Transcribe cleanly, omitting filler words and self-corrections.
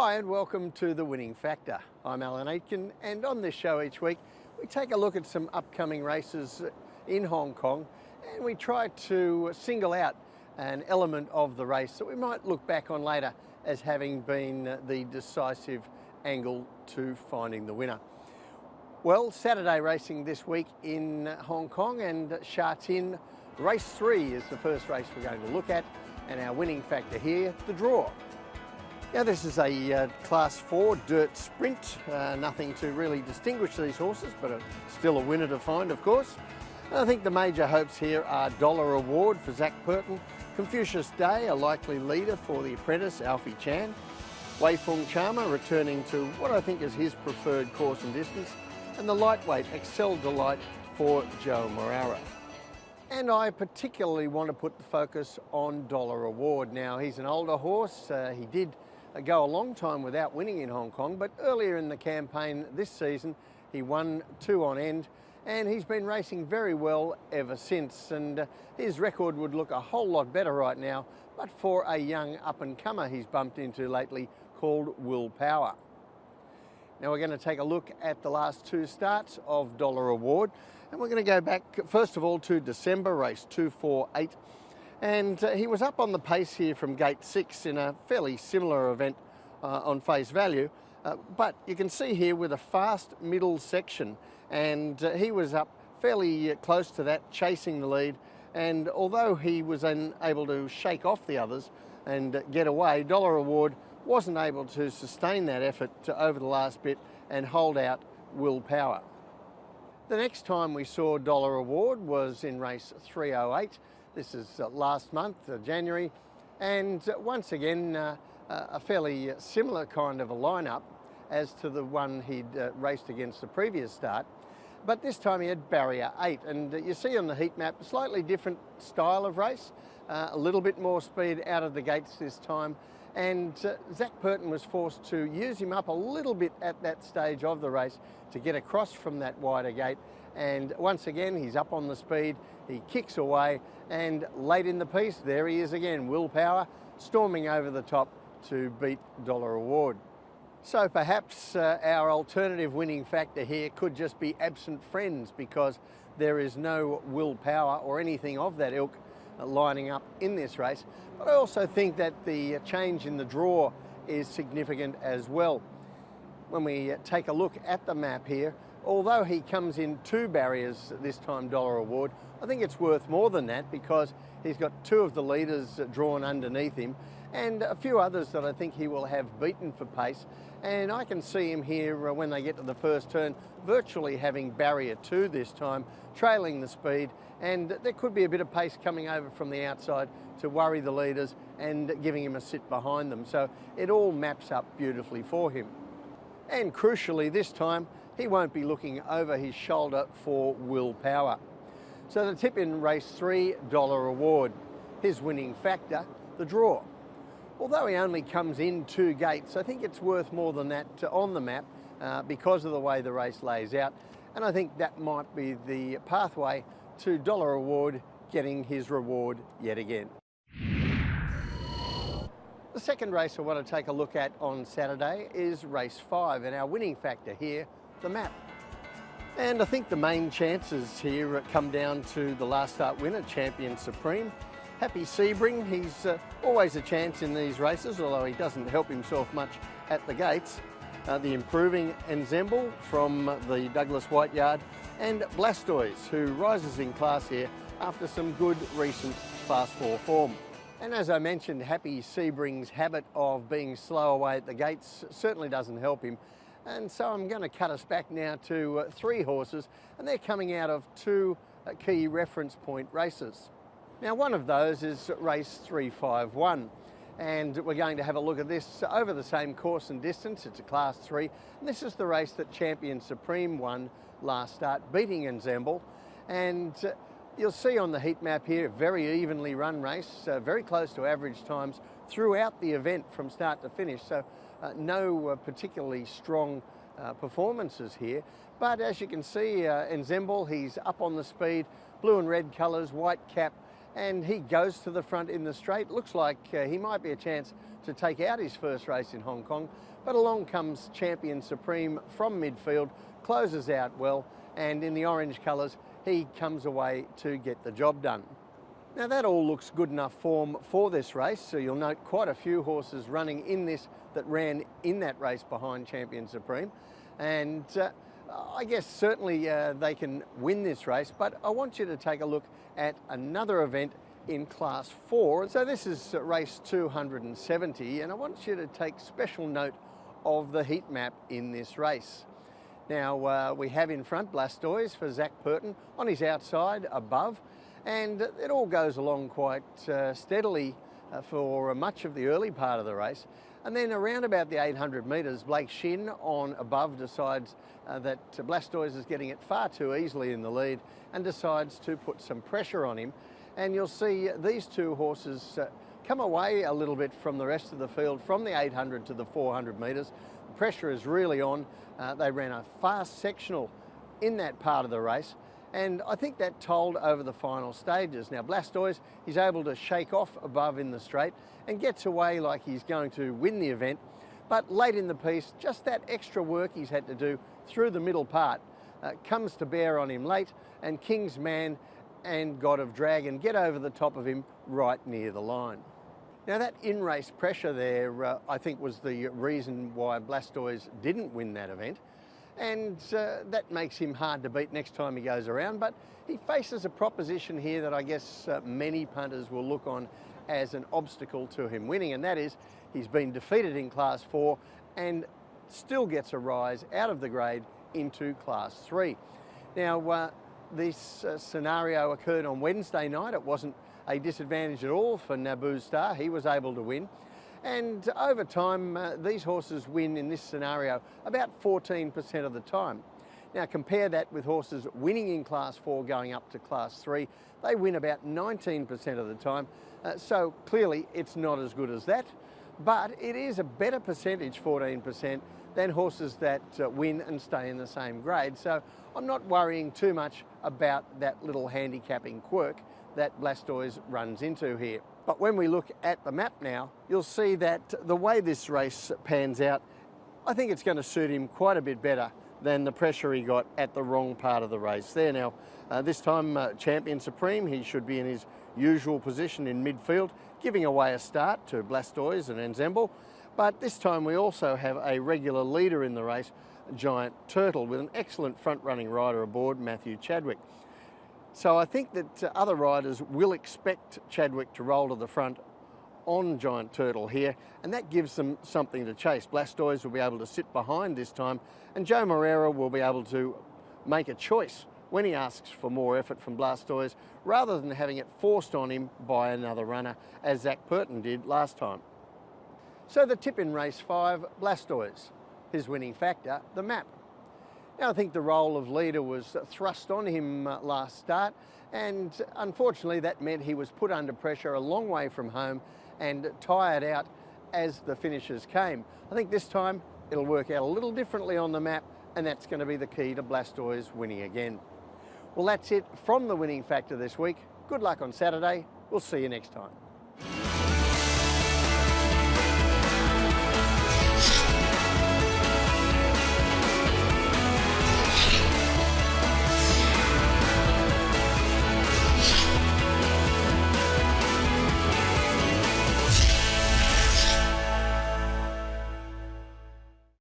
Hi and welcome to The Winning Factor. I'm Alan Aitken, and on this show each week we take a look at some upcoming races in Hong Kong and we try to single out an element of the race that we might look back on later as having been the decisive angle to finding the winner. Well, Saturday racing this week in Hong Kong, and Sha Tin race 3 is the first race we're going to look at, and our winning factor here, the draw. Now this is a Class 4 dirt sprint, nothing to really distinguish these horses, but still a winner to find, of course. And I think the major hopes here are Dollar Award for Zac Purton, Confucius Day, a likely leader for the apprentice Alfie Chan, Wei Fung Charmer returning to what I think is his preferred course and distance, and the lightweight Excel Delight for Joe Morara. And I particularly want to put the focus on Dollar Award. Now he's an older horse, he did go a long time without winning in Hong Kong, but earlier in the campaign this season he won 2 on end, and he's been racing very well ever since, and his record would look a whole lot better right now but for a young up-and-comer he's bumped into lately called Will Power. Now we're going to take a look at the last 2 starts of Dollar Award, and we're going to go back first of all to December, race 248. And he was up on the pace here from gate 6 in a fairly similar event on face value, but you can see here with a fast middle section, and he was up fairly close to that, chasing the lead, and although he was unable to shake off the others and get away, Dollar Award wasn't able to sustain that effort over the last bit and hold out Will Power. The next time we saw Dollar Award was in race 308. This is last month, January, and once again a fairly similar kind of a lineup as to the one he'd raced against the previous start, but this time he had barrier 8, and you see on the heat map a slightly different style of race, a little bit more speed out of the gates this time, and Zac Purton was forced to use him up a little bit at that stage of the race to get across from that wider gate, and once again he's up on the speed, he kicks away, and late in the piece there he is again, Will Power, storming over the top to beat Dollar Award. So perhaps our alternative winning factor here could just be absent friends, because there is no Will Power or anything of that ilk lining up in this race. But I also think that the change in the draw is significant as well. When we take a look at the map here, although he comes in 2 barriers this time, Dollar Award, I think it's worth more than that, because he's got 2 of the leaders drawn underneath him and a few others that I think he will have beaten for pace, and I can see him here when they get to the first turn virtually having barrier 2 this time, trailing the speed, and there could be a bit of pace coming over from the outside to worry the leaders and giving him a sit behind them, so it all maps up beautifully for him. And crucially this time he won't be looking over his shoulder for Will Power. So the tip in race 3, Dollar Award. His winning factor, the draw. Although he only comes in 2 gates, I think it's worth more than that on the map because of the way the race lays out, and I think that might be the pathway to Dollar Award getting his reward yet again. The second race I want to take a look at on Saturday is race 5, and our winning factor here, the map. And I think the main chances here come down to the last start winner, Champion Supreme. Happy Sebring, he's always a chance in these races, although he doesn't help himself much at the gates. The improving Ensemble from the Douglas White Yard, and Blastoise, who rises in class here after some good recent Class 4 form. And as I mentioned, Happy Sebring's habit of being slow away at the gates certainly doesn't help him. And so I'm going to cut us back now to 3 horses, and they're coming out of 2 key reference point races. Now one of those is race 351, and we're going to have a look at this over the same course and distance. It's a Class 3, and this is the race that Champion Supreme won last start, beating Ensemble. And you'll see on the heat map here, very evenly run race, very close to average times throughout the event from start to finish. So no particularly strong performances here. But as you can see, Ensemble, he's up on the speed, blue and red colours, white cap, and he goes to the front in the straight. Looks like he might be a chance to take out his first race in Hong Kong, but along comes Champion Supreme from midfield, closes out well, and in the orange colours, he comes away to get the job done. Now that all looks good enough form for this race, so you'll note quite a few horses running in this that ran in that race behind Champion Supreme, and I guess certainly they can win this race, but I want you to take a look at another event in Class 4. So this is race 270, and I want you to take special note of the heat map in this race. Now we have in front Blastoise for Zac Purton on his outside above, and it all goes along quite steadily for much of the early part of the race. And then around about the 800 metres, Blake Shin on above decides that Blastoise is getting it far too easily in the lead and decides to put some pressure on him. And you'll see these two horses come away a little bit from the rest of the field from the 800 to the 400 metres. The pressure is really on. They ran a fast sectional in that part of the race, and I think that told over the final stages. Now Blastoise, he's able to shake off above in the straight and gets away like he's going to win the event, but late in the piece, just that extra work he's had to do through the middle part comes to bear on him late, and King's Man and God of Dragon get over the top of him right near the line. Now that in-race pressure there, I think was the reason why Blastoise didn't win that event, and that makes him hard to beat next time he goes around, but he faces a proposition here that I guess many punters will look on as an obstacle to him winning, and that is he's been defeated in Class 4 and still gets a rise out of the grade into Class 3. Now this scenario occurred on Wednesday night. It wasn't a disadvantage at all for Naboo Star. He was able to win. And over time, these horses win in this scenario about 14% of the time. Now compare that with horses winning in Class 4 going up to Class 3. They win about 19% of the time. So clearly it's not as good as that, but it is a better percentage, 14%, than horses that win and stay in the same grade. So I'm not worrying too much about that little handicapping quirk that Blastoise runs into here. But when we look at the map now, you'll see that the way this race pans out, I think it's going to suit him quite a bit better than the pressure he got at the wrong part of the race there. Now, this time Champion Supreme, he should be in his usual position in midfield, giving away a start to Blastoise and Ensemble. But this time we also have a regular leader in the race, Giant Turtle, with an excellent front-running rider aboard, Matthew Chadwick. So I think that other riders will expect Chadwick to roll to the front on Giant Turtle here, and that gives them something to chase. Blastoise will be able to sit behind this time, and Joe Moreira will be able to make a choice when he asks for more effort from Blastoise, rather than having it forced on him by another runner, as Zac Purton did last time. So the tip in race 5, Blastoise. His winning factor, the map. Now I think the role of leader was thrust on him last start, and unfortunately that meant he was put under pressure a long way from home and tired out as the finishers came. I think this time it'll work out a little differently on the map, and that's going to be the key to Blastoise winning again. Well, that's it from the winning factor this week. Good luck on Saturday. We'll see you next time.